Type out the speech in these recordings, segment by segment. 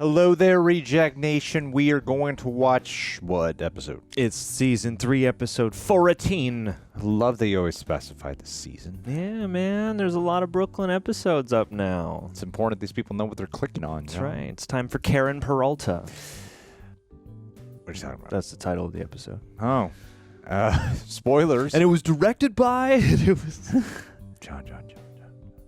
Hello there, Reject Nation. We are going to watch what episode? It's season 3, episode 14. I love that you always specify the season. Yeah, man. There's a lot of Brooklyn episodes up now. It's important these people know what they're clicking on. That's right. It's time for Karen Peralta. What are you talking about? That's the title of the episode. Oh. Spoilers. And it was directed by... It was John.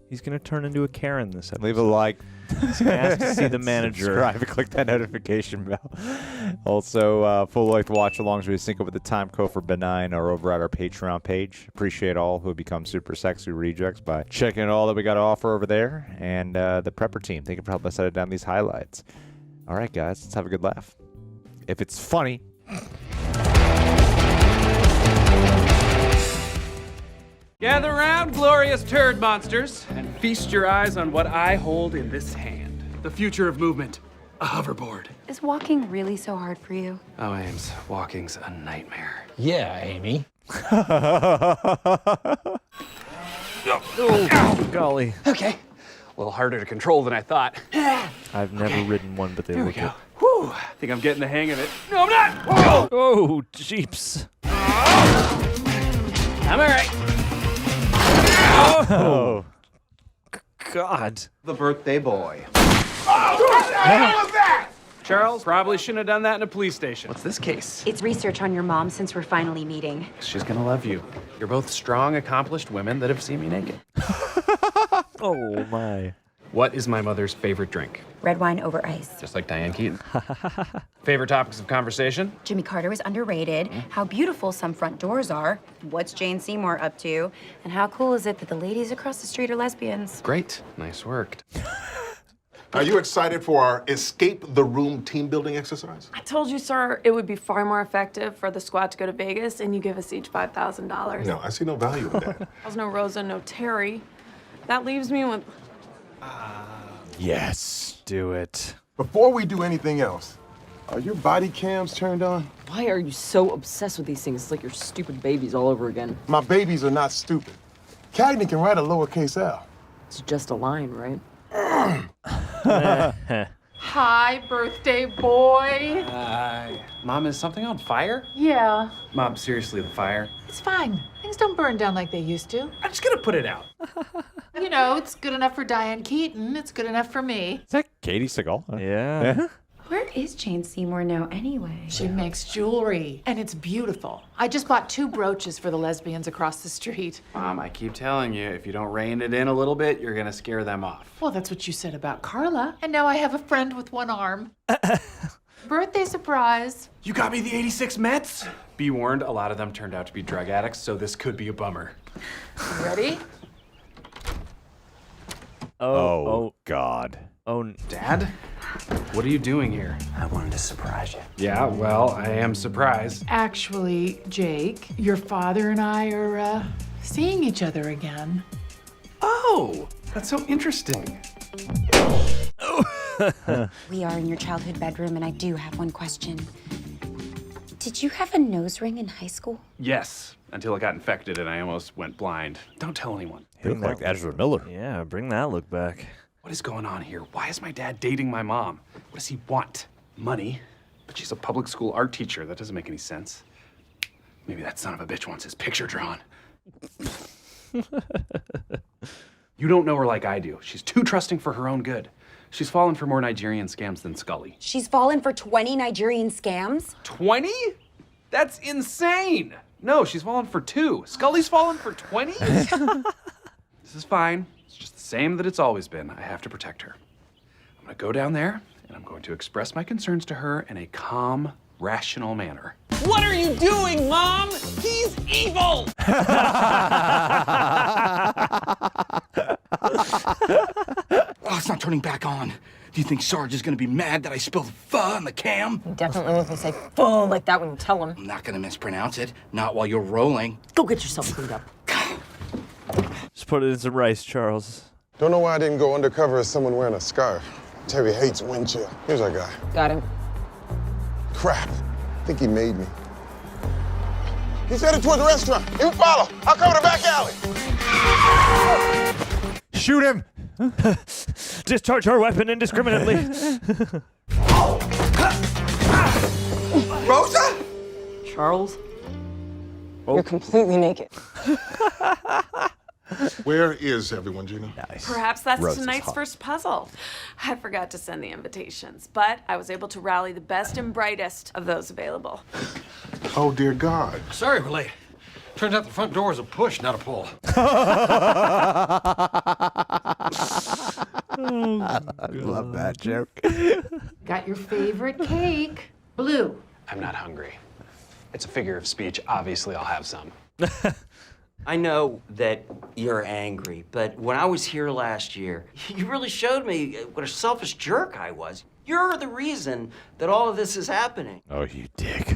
He's going to turn into a Karen this episode. Leave a like. He's going to ask to see the manager. Subscribe and click that notification bell. Also, full-length watch-alongs we sync up with the time code for Benign are over at our Patreon page. Appreciate all who have become super sexy rejects by checking all that we got to offer over there. And the prepper team, thank you for helping us edit down these highlights. All right, guys, let's have a good laugh. If it's funny... Gather round, glorious turd monsters, and feast your eyes on what I hold in this hand. The future of movement, a hoverboard. Is walking really so hard for you? Oh, Ames, walking's a nightmare. Yeah, Amy. Oh, golly. Okay, a little harder to control than I thought. I've never ridden one, but they There we look go. it. Whew, I think I'm getting the hang of it. No, I'm not! Whoa! Oh, jeeps. I'm all right. Oh. God. The birthday boy. Charles, probably shouldn't have done that in a police station. What's this case? It's research on your mom since we're finally meeting. She's gonna love you. You're both strong, accomplished women that have seen me naked. Oh, my. What is my mother's favorite drink? Red wine over ice. Just like Diane Keaton. Favorite topics of conversation? Jimmy Carter was underrated. How beautiful some front doors are. What's Jane Seymour up to? And how cool is it that the ladies across the street are lesbians? Great. Nice work. Are you excited for our Escape the Room team building exercise? I told you, sir, it would be far more effective for the squad to go to Vegas and you give us each $5,000. No, I see no value in that. There's no Rosa, no Terry. That leaves me with... Yes. Do it. Before we do anything else, are your body cams turned on? Why are you so obsessed with these things? It's like your stupid babies all over again. My babies are not stupid. Cagney can write a lowercase l. It's just a line, right? Hi, birthday boy. Mom, is something on fire? Yeah. Mom, seriously, the fire? It's fine. Things don't burn down like they used to. I'm just gonna put it out. You know, it's good enough for Diane Keaton. It's good enough for me. Is that Katie Seagal? Yeah. Where is Jane Seymour now anyway? She makes jewelry, and it's beautiful. I just bought 2 brooches for the lesbians across the street. Mom, I keep telling you, if you don't rein it in a little bit, you're gonna scare them off. Well, that's what you said about Carla. And now I have a friend with one arm. Birthday surprise. You got me the 86 Mets? Be warned, a lot of them turned out to be drug addicts, so this could be a bummer. Ready? Oh, God. Oh, Dad? What are you doing here? I wanted to surprise you. Yeah, well, I am surprised. Actually, Jake, your father and I are, seeing each other again. Oh, that's so interesting. We are in your childhood bedroom, and I do have one question. Did you have a nose ring in high school? Yes, until it got infected and I almost went blind. Don't tell anyone. He looked like Ezra Miller. yeah, bring that look back. What is going on here? Why is my dad dating my mom? What does he want? Money? But she's a public school art teacher. That doesn't make any sense. Maybe that son of a bitch wants his picture drawn. You don't know her like I do. She's too trusting for her own good. She's fallen for more Nigerian scams than Scully. She's fallen for 20 Nigerian scams? 20? That's insane! No, she's fallen for 2. Scully's fallen for 20? This is fine. It's just the same that it's always been. I have to protect her. I'm gonna go down there, and I'm going to express my concerns to her in a calm, rational manner. What are you doing, Mom? He's evil! Oh, it's not turning back on. Do you think Sarge is gonna be mad that I spilled pho on the cam? Definitely wasn't say "fuh" like that when you tell him. I'm not gonna mispronounce it. Not while you're rolling. Go get yourself cleaned up. Just put it in some rice, Charles. Don't know why I didn't go undercover as someone wearing a scarf. Terry hates wind chill. Here's our guy. Got him. Crap. I think he made me. He's headed toward the restaurant. You follow. I'll cover the back alley. Shoot him! Discharge our weapon indiscriminately. Rosa? Charles? You're completely naked. Where is everyone, Gina? Nice. Perhaps that's Rose is tonight's hot. first puzzle. I forgot to send the invitations, but I was able to rally the best and brightest of those available. Oh, dear God. Sorry we're late. Turns out the front door is a push, not a pull. I love that joke. Got your favorite cake. Blue. I'm not hungry. It's a figure of speech. Obviously, I'll have some. I know that you're angry, but when I was here last year, you really showed me what a selfish jerk I was. You're the reason that all of this is happening. Oh, you dick.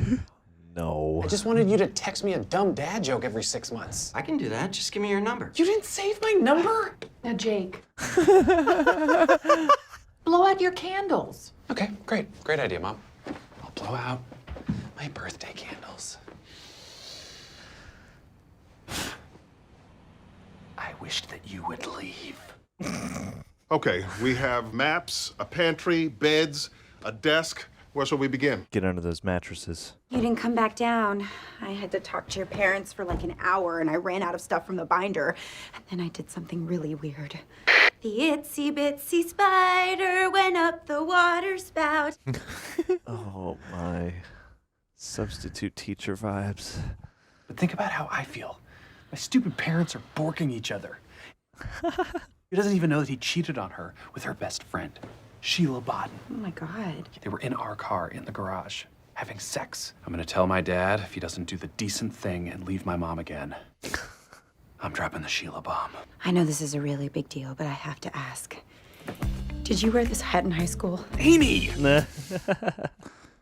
No. I just wanted you to text me a dumb dad joke every 6 months. I can do that. Just give me your number. You didn't save my number? Now, Jake. Blow out your candles. Okay, great. Great idea, Mom. I'll blow out my birthday candles. I wished that you would leave. Okay, we have maps, a pantry, beds, a desk. Where shall we begin? Get under those mattresses. You didn't come back down. I had to talk to your parents for like an hour, and I ran out of stuff from the binder. And then I did something really weird. The itsy bitsy spider went up the water spout. Oh my. Substitute teacher vibes. But think about how I feel. My stupid parents are borking each other. He doesn't even know that he cheated on her with her best friend, Sheila Bodden. Oh my God. They were in our car in the garage, having sex. I'm gonna tell my dad if he doesn't do the decent thing and leave my mom again. I'm dropping the Sheila bomb. I know this is a really big deal, but I have to ask. Did you wear this hat in high school? Amy!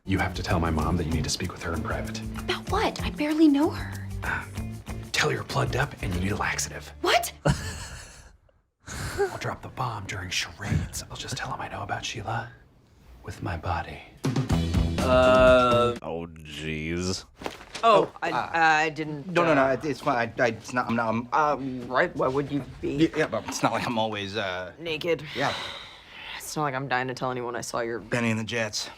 You have to tell my mom that you need to speak with her in private. About what? I barely know her. Tell her you're plugged up and you need a laxative. What? I'll drop the bomb during charades. I'll just tell him I know about Sheila with my body. Oh, jeez. Oh, I didn't. No, it's fine. It's not. Right? Why would you be Yeah, but it's not like I'm always. naked? Yeah, It's not like I'm dying to tell anyone I saw your. Benny and the Jets.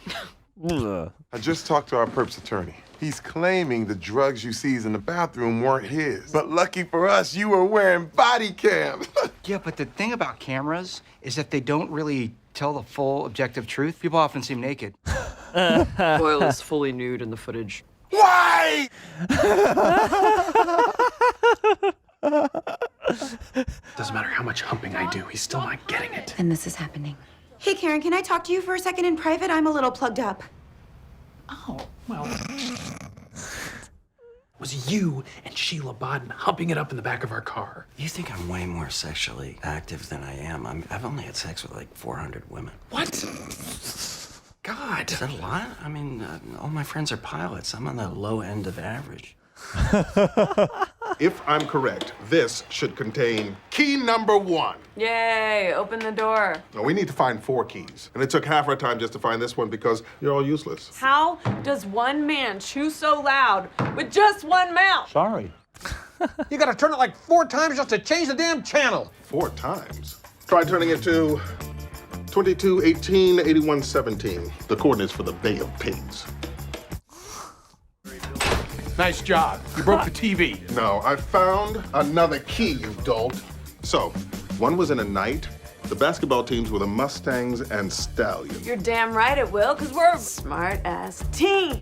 Ugh. I just talked to our perps attorney. He's claiming the drugs you seized in the bathroom weren't his. But lucky for us, you were wearing body cams. Yeah, but the thing about cameras is that they don't really tell the full objective truth. People often seem naked. Doyle is fully nude in the footage. Why? Doesn't matter how much humping I do, he's still not getting it. And this is happening. Hey, Karen, can I talk to you for a second in private? I'm a little plugged up. Oh, well. It was you and Sheila Bodden humping it up in the back of our car. You think I'm way more sexually active than I am. I've only had sex with like 400 women. What? God. Is that a lot? I mean, all my friends are pilots. I'm on the low end of average. If I'm correct, this should contain key number 1. Yay, open the door. Now, we need to find 4 keys. And it took half our time just to find this one because you're all useless. How does one man chew so loud with just one mouth? Sorry. You gotta turn it like 4 times just to change the damn channel. 4 times. Try turning it to 22, 18, 81, 17. The coordinates for the Bay of Pigs. Nice job. You broke the TV. No, I found another key, you dolt. So, one was in a night. The basketball teams were the Mustangs and Stallions. You're damn right it will, because we're a smart-ass team.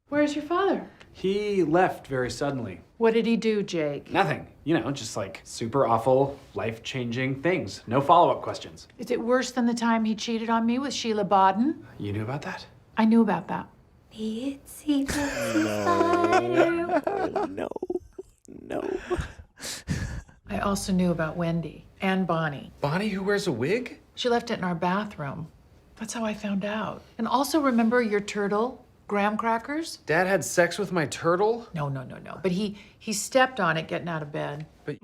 Where's your father? He left very suddenly. What did he do, Jake? Nothing. You know, just like super awful, life-changing things. No follow-up questions. Is it worse than the time he cheated on me with Sheila Bodden? You knew about that? I knew about that. The itsy bitsy spider. No. I also knew about Wendy and Bonnie. Bonnie who wears a wig? She left it in our bathroom. That's how I found out. And also remember your turtle, graham crackers? Dad had sex with my turtle? No. But he stepped on it getting out of bed. But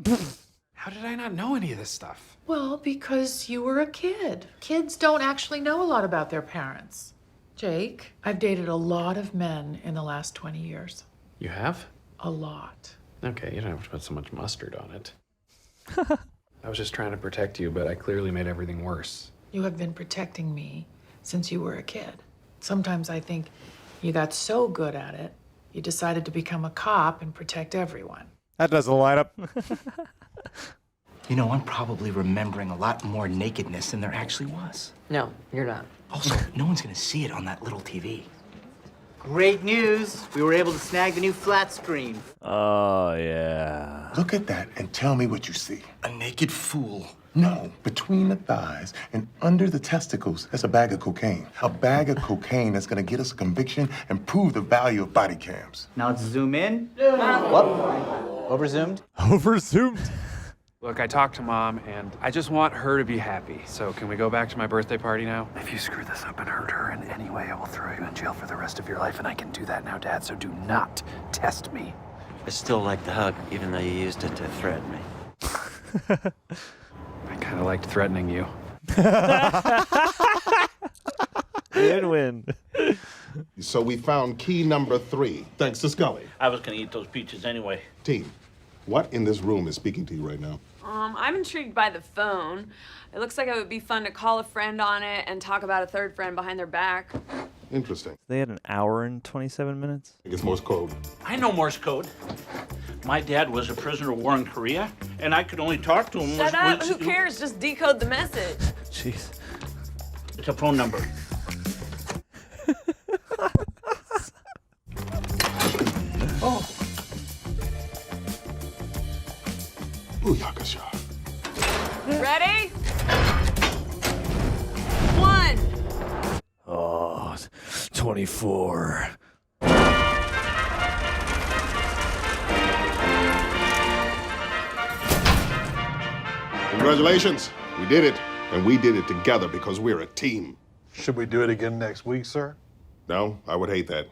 how did I not know any of this stuff? Well, because you were a kid. Kids don't actually know a lot about their parents. Jake, I've dated a lot of men in the last 20 years. You have? A lot. Okay, you don't have to put so much mustard on it. I was just trying to protect you, but I clearly made everything worse. You have been protecting me since you were a kid. Sometimes I think you got so good at it, you decided to become a cop and protect everyone. That doesn't line up. You know, I'm probably remembering a lot more nakedness than there actually was. No, you're not. Also, no one's gonna see it on that little TV. Great news. We were able to snag the new flat screen. Oh, yeah. Look at that and tell me what you see. A naked fool. No, between the thighs and under the testicles, that's a bag of cocaine. A bag of cocaine that's gonna get us a conviction and prove the value of body cams. Now let's zoom in. Whoop. Overzoomed. Overzoomed. Look, I talked to Mom, and I just want her to be happy. So can we go back to my birthday party now? If you screw this up and hurt her in any way, I will throw you in jail for the rest of your life, and I can do that now, Dad, so do not test me. I still like the hug, even though you used it to threaten me. I kind of liked threatening you. Win-win. So we found key number 3, thanks to Scully. I was gonna eat those peaches anyway. Team, what in this room is speaking to you right now? I'm intrigued by the phone. It looks like it would be fun to call a friend on it and talk about a third friend behind their back. Interesting. They had an hour and 27 minutes. I guess Morse code. I know Morse code. My dad was a prisoner of war in Korea, and I could only talk to him. Shut up, who cares? Just decode the message. Jeez. It's a phone number. Oh. Booyakasha. Ready? 1. Oh, 24. Congratulations. We did it. And we did it together because we're a team. Should we do it again next week, sir? No, I would hate that.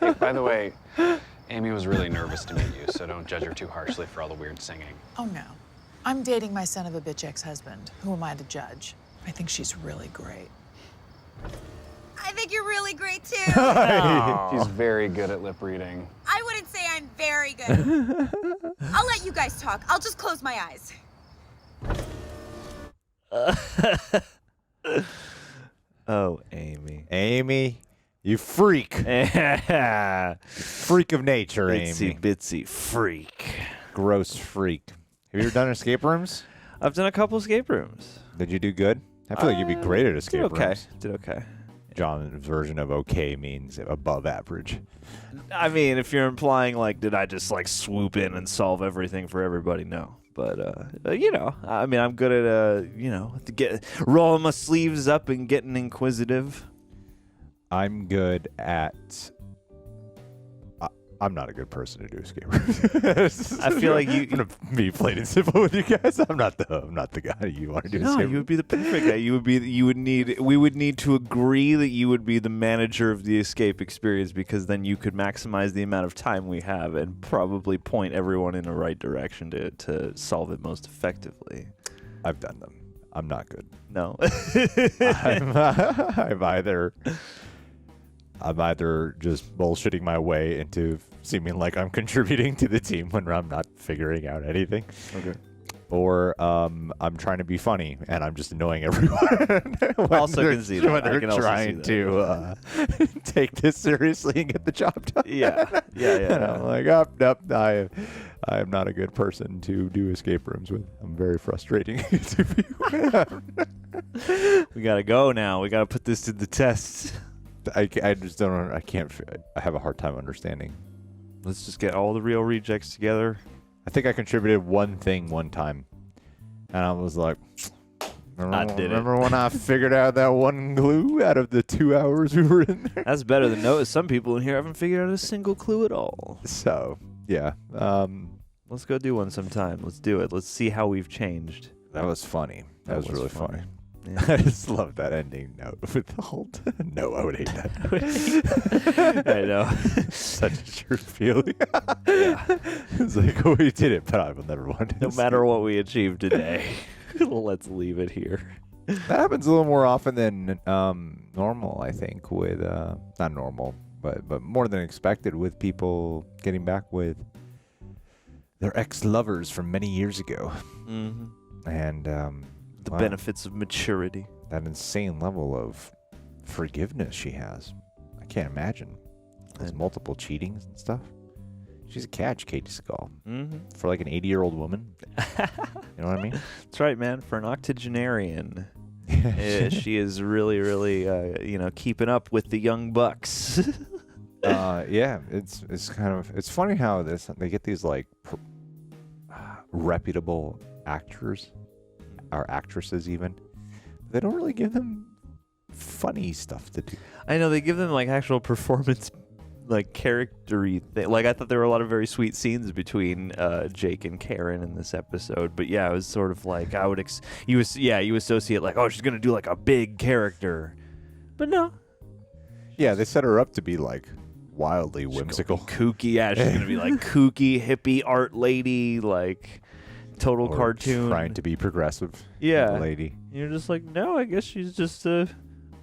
Hey, by the way, Amy was really nervous to meet you, so don't judge her too harshly for all the weird singing. Oh, no. I'm dating my son of a bitch ex-husband. Who am I to judge? I think she's really great. I think you're really great too. She's very good at lip reading. I wouldn't say I'm very good. I'll let you guys talk. I'll just close my eyes. Oh, Amy. Amy, you freak. Freak of nature, Itsy Amy. bitsy freak. Gross freak. Have you ever done escape rooms? I've done a couple escape rooms. Did you do good? I feel like you'd be great at escape Did okay. rooms. Did okay. John's version of okay means above average. I mean, if you're implying, like, did I just, like, swoop in and solve everything for everybody? No. But, you know, I mean, I'm good at, you know, rolling my sleeves up and getting inquisitive. I'm good at... I'm not a good person to do escape rooms. I feel like you... I'm going to be plain and simple with you guys. I'm not the guy you want to do escape No, you would be the perfect guy. We would need to agree that you would be the manager of the escape experience, because then you could maximize the amount of time we have and probably point everyone in the right direction to solve it most effectively. I've done them. I'm not good. No. I'm either just bullshitting my way into seeming like I'm contributing to the team when I'm not figuring out anything. Okay. Or I'm trying to be funny and I'm just annoying everyone. Also can see that. When they're trying to take this seriously and get the job done. Yeah. And I'm like, I am not a good person to do escape rooms with. I'm very frustrating. We gotta go now. We gotta put this to the test. I just don't. I have a hard time understanding. Let's just get all the real rejects together. I think I contributed one thing one time, and I was like, remember when I figured out that one clue out of the 2 hours we were in there? That's better than no. Some people in here haven't figured out a single clue at all. So yeah, let's go do one sometime. Let's do it. Let's see how we've changed. That was funny. That was really funny. Yeah. I just love that ending note with the whole. No, I would hate that. I know. Such a true feeling. Yeah. It's like, oh, we did it, but I will never want to. No matter what we achieve today, let's leave it here. That happens a little more often than normal, I think, with not normal, but more than expected, with people getting back with their ex-lovers from many years ago. Mm-hmm. And The Wow. benefits of maturity. That insane level of forgiveness she has. I can't imagine. There's multiple cheatings and stuff. She's a catch, Katie Skull. For like an 80-year-old woman. You know what I mean? That's right, man. For an octogenarian, she is really, really, keeping up with the young bucks. Yeah, it's kind of it's funny how they get these like reputable actors or actresses even. They don't really give them funny stuff to do. I know they give them like actual performance, like character-y thing. Like I thought there were a lot of very sweet scenes between Jake and Karen in this episode, but yeah, it was sort of like I would you associate like, oh, she's gonna do like a big character, but no. Yeah, they set her up to be like wildly whimsical, kooky. Yeah, she's gonna be like kooky hippie art lady, like total or cartoon, trying to be progressive. Yeah, lady. You're just like, no, I guess she's just a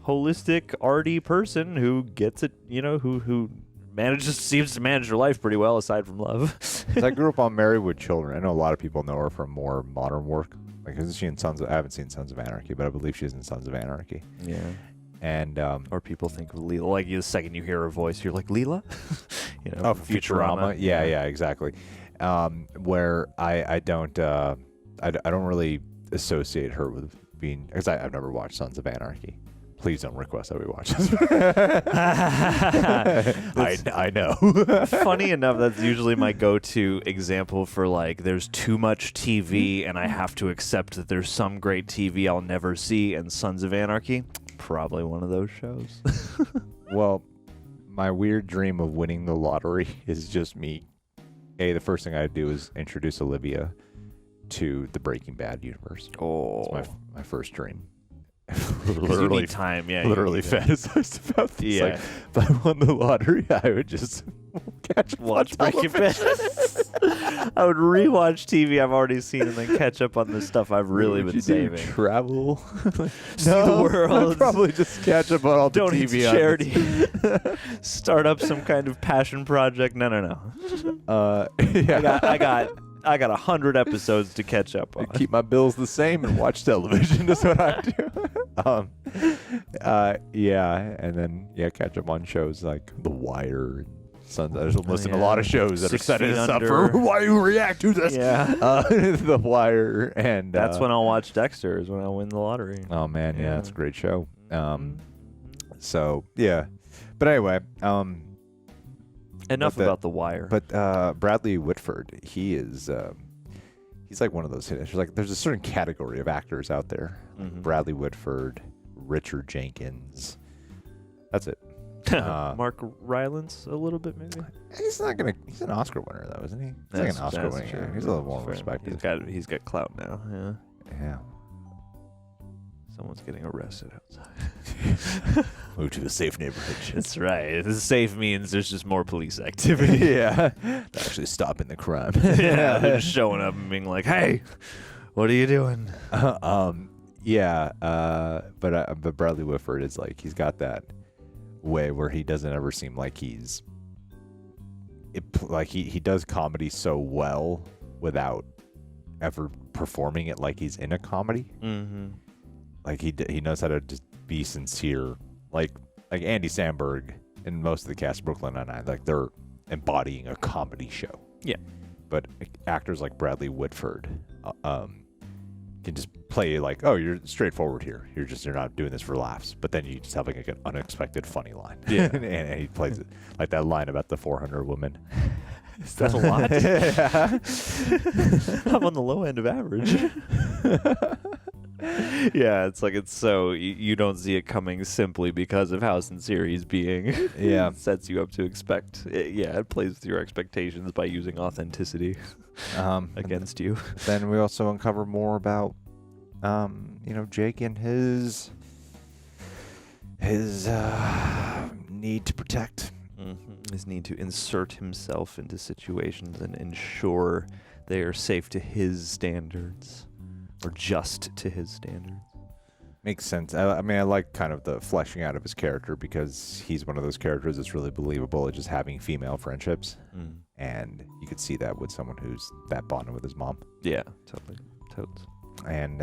holistic arty person who gets it. You know, who seems to manage her life pretty well aside from love. I grew up on Married with Children. I know a lot of people know her from more modern work. Like, isn't she in Sons of? I haven't seen Sons of Anarchy, but I believe she's in Sons of Anarchy. Yeah. And or people think of Leela. Like the second you hear her voice, you're like Leela. You know, oh, Futurama. Yeah, exactly. Where I don't really associate her with being, because I've never watched Sons of Anarchy. Please don't request that we watch this. I know. Funny enough, that's usually my go-to example for like, there's too much TV and I have to accept that there's some great TV I'll never see, and Sons of Anarchy, probably one of those shows. Well, my weird dream of winning the lottery is just me. The first thing I'd do is introduce Olivia to the Breaking Bad universe. Oh, it's my first dream. Literally time, yeah. Literally fantasized about this. Yeah. Like, if I won the lottery, I would just watch Breaking Bad. I would rewatch TV I've already seen and then catch up on the stuff I've really been saving. Travel, see the world. I'd probably just catch up on all the Donate TV to charity. Start up some kind of passion project. No. Yeah. I got 100 episodes to catch up on. Keep my bills the same and watch television. That's what I do. And then catch up on shows like The Wire and Sons. I just listen to a lot of shows that are setting us up for why you react to this. Yeah. The Wire, and that's when I'll watch Dexter. Is when I'll win the lottery. Oh man, yeah, it's a great show. So yeah, but anyway, enough about The Wire. But Bradley Whitford, he's like one of those. There's a certain category of actors out there. Mm-hmm. Bradley Whitford, Richard Jenkins. That's it. Mark Rylance a little bit maybe. He's an Oscar winner though, isn't he? He's like an Oscar winner. True. He's a little more respected. He's got clout now. Yeah. Yeah. Someone's getting arrested outside. Move to a safe neighborhood. That's right. Safe means there's just more police activity. Yeah. They're actually stopping the crime. Yeah. They're just showing up and being like, "Hey, what are you doing?" But Bradley Whitford is like, he's got that way where he doesn't ever seem like he does comedy so well without ever performing it like he's in a comedy. Mm-hmm. Like he knows how to just be sincere. Like Andy Samberg and most of the cast of Brooklyn Nine-Nine, like they're embodying a comedy show. Yeah. But actors like Bradley Whitford can just play like, oh, you're straightforward here. You're not doing this for laughs. But then you just have like an unexpected funny line. Yeah. and he plays it like that line about the 400 women. Is that a lot? I'm on the low end of average. Yeah, it's like so you don't see it coming simply because of how sincere he's being. Yeah. It sets you up to expect. It plays with your expectations by using authenticity against you. Then we also uncover more about, Jake and his need to protect. Mm-hmm. His need to insert himself into situations and ensure they are safe to his standards. Or just to his standards. Makes sense. I mean, I like kind of the fleshing out of his character because he's one of those characters that's really believable at just having female friendships. Mm. And you could see that with someone who's that bonded with his mom. Yeah, totally. Totes. And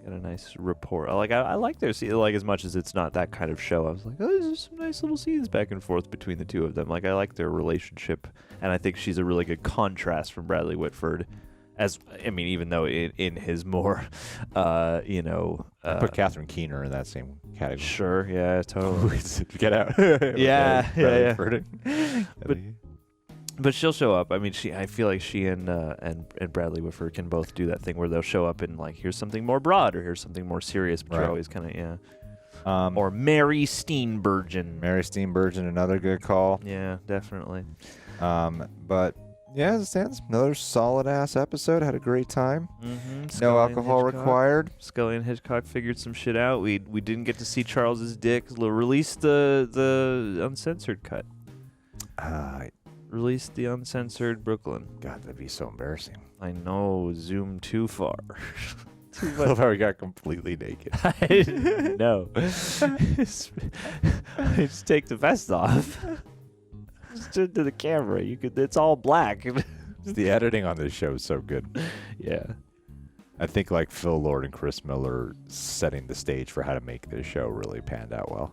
Got a nice rapport. I like their scene, like as much as it's not that kind of show. I was like, oh, there's some nice little scenes back and forth between the two of them. Like I like their relationship, and I think she's a really good contrast from Bradley Whitford. Even though in his more, put Catherine Keener in that same category. Sure, yeah, totally. Get out. yeah. But she'll show up. I mean, I feel like she and Bradley Whitford can both do that thing where they'll show up and like, here's something more broad or here's something more serious. But you're always kind of or Mary Steenburgen. Mary Steenburgen, another good call. Yeah, definitely. But yeah, as it stands, another solid ass episode. Had a great time. No alcohol required. Scully and Hitchcock figured some shit out. We didn't get to see Charles's dick. Released the uncensored cut. Released the uncensored Brooklyn. God, that'd be so embarrassing. I know. Zoom too far. I love how we got completely naked. I didn't know. Just take the vest off. Just to the camera. It's all black. The editing on this show is so good. Yeah. I think like Phil Lord and Chris Miller setting the stage for how to make this show really panned out well.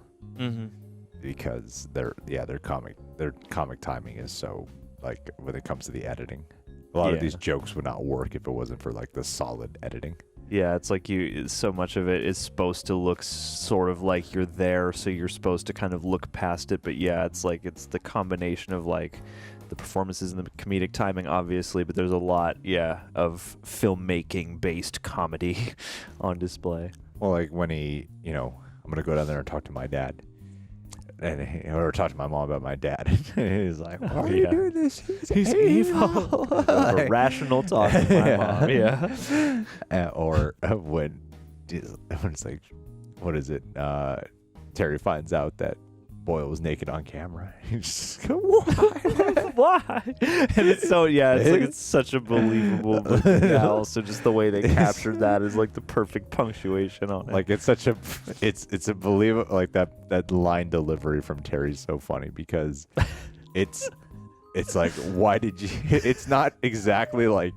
Because their comic timing is so, like, when it comes to the editing, a lot of these jokes would not work if it wasn't for like the solid editing. Yeah, it's like so much of it is supposed to look sort of like you're there, so you're supposed to kind of look past it. But yeah, it's like the combination of like the performances and the comedic timing, obviously, but there's a lot, of filmmaking based comedy on display. Well, like when he, I'm gonna go down there and talk to my dad. Or talk to my mom about my dad. He's like, why are you doing this? He's evil. A rational talk with my mom, yeah. Or when it's like, what is it? Terry finds out that Boyle was naked on camera. He's just go, why? Why? And it's so, it's such a believable, but also just the way they captured that is like the perfect punctuation on it. Like it's such a, it's a believable, like that line delivery from Terry's so funny because it's like, why did you, it's not exactly like,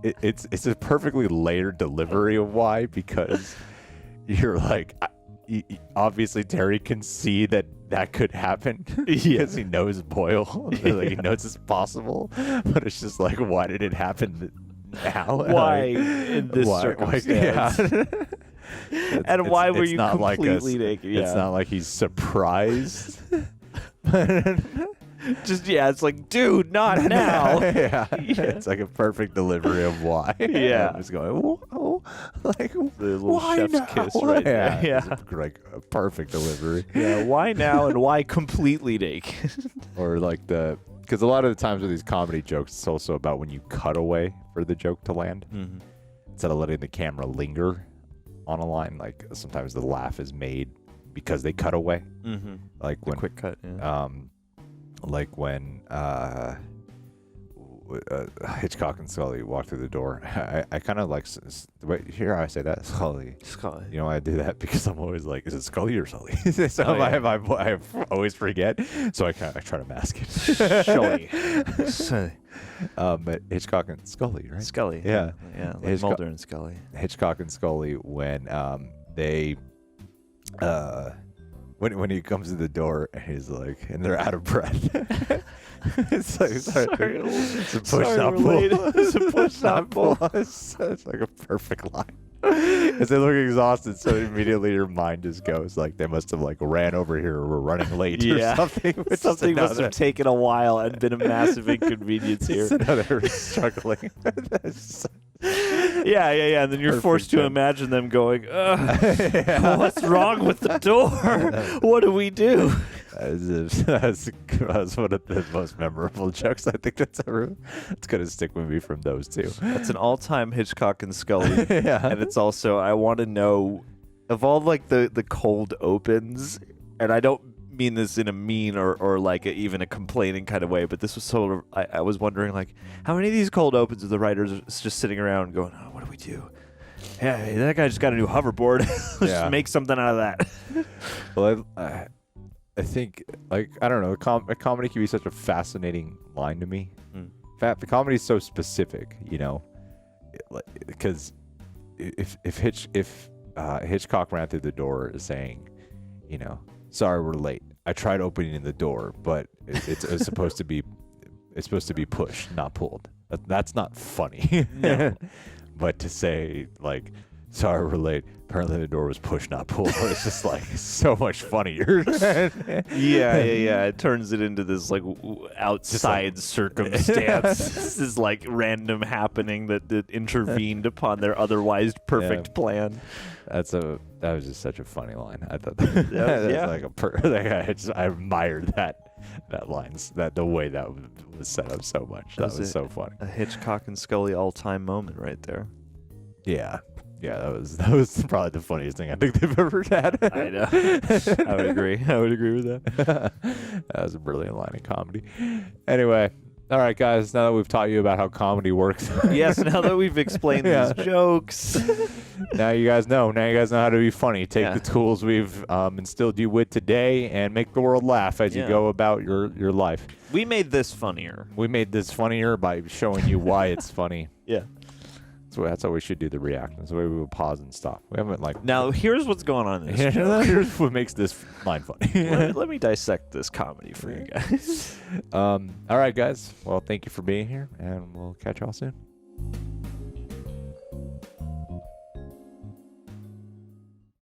it's a perfectly layered delivery of why, because you're like, obviously Terry can see that could happen because he knows Boyle. Like he knows it's possible, but it's just like, why did it happen now? Why in this circumstance? And why were you completely naked? Yeah. It's not like he's surprised. Just it's like, dude, not now. It's like a perfect delivery of why. Yeah, it's going, like the little why chef's now? kiss right there. Yeah, like a perfect delivery. Yeah, why now and why completely naked? Or like because a lot of the times with these comedy jokes, it's also about when you cut away for the joke to land instead of letting the camera linger on a line. Like sometimes the laugh is made because they cut away. Like when quick cut. Like when Hitchcock and Scully walk through the door. I kind of like, wait, hear how I say that? Scully. You know why I do that? Because I'm always like, is it Scully or Sully? So I always forget. So I try to mask it. Sully. But Hitchcock and Scully, right? Scully. Yeah. Yeah, like Mulder and Scully. Hitchcock and Scully when they... When he comes to the door and he's like, and they're out of breath. It's like, sorry, it's a push-up pull. It's a push-up pull. It's like a perfect line. As they look exhausted, so immediately your mind just goes like, they must have like ran over here or were running late or something. Something must have taken a while and been a massive inconvenience here. Another struggling. Yeah. And then you're forced to imagine them going, what's wrong with the door? What do we do? That's one of the most memorable jokes. I think that's going to stick with me from those two. That's an all-time Hitchcock and Scully. And it's also, I want to know, of all like the cold opens, and I don't mean this in a mean or like even a complaining kind of way, but this was sort of, I was wondering like, how many of these cold opens are the writers just sitting around going, oh, what do we do? Yeah, that guy just got a new hoverboard. Let's just make something out of that. Well, I think, like, I don't know, a comedy can be such a fascinating line to me. The comedy is so specific, because if Hitchcock ran through the door saying, you know, sorry we're late. I tried opening the door, but it's supposed to be pushed, not pulled. That's not funny. No. But to say like, sorry we're late. Apparently the door was pushed, not pulled. It's just like so much funnier. Yeah. It turns it into this like outside circumstance, this like random happening that intervened upon their otherwise perfect plan. That was just such a funny line. I thought that was I admired that lines, the way that was set up so much. That was so funny. A Hitchcock and Scully all-time moment right there. Yeah, that was probably the funniest thing I think they've ever had. I know. I would agree with that. That was a brilliant line of comedy. Anyway, all right, guys. Now that we've taught you about how comedy works, yes. Now that we've explained these jokes, now you guys know. Now you guys know how to be funny. Take the tools we've instilled you with today and make the world laugh as you go about your life. We made this funnier. We made this funnier by showing you why it's funny. Yeah. That's how we should do the reactions. The way we would pause and stop. We haven't like. Now here's what's going on in this joke. Here's what makes this line funny. let me dissect this comedy for you guys. All right, guys. Well, thank you for being here, and we'll catch y'all soon.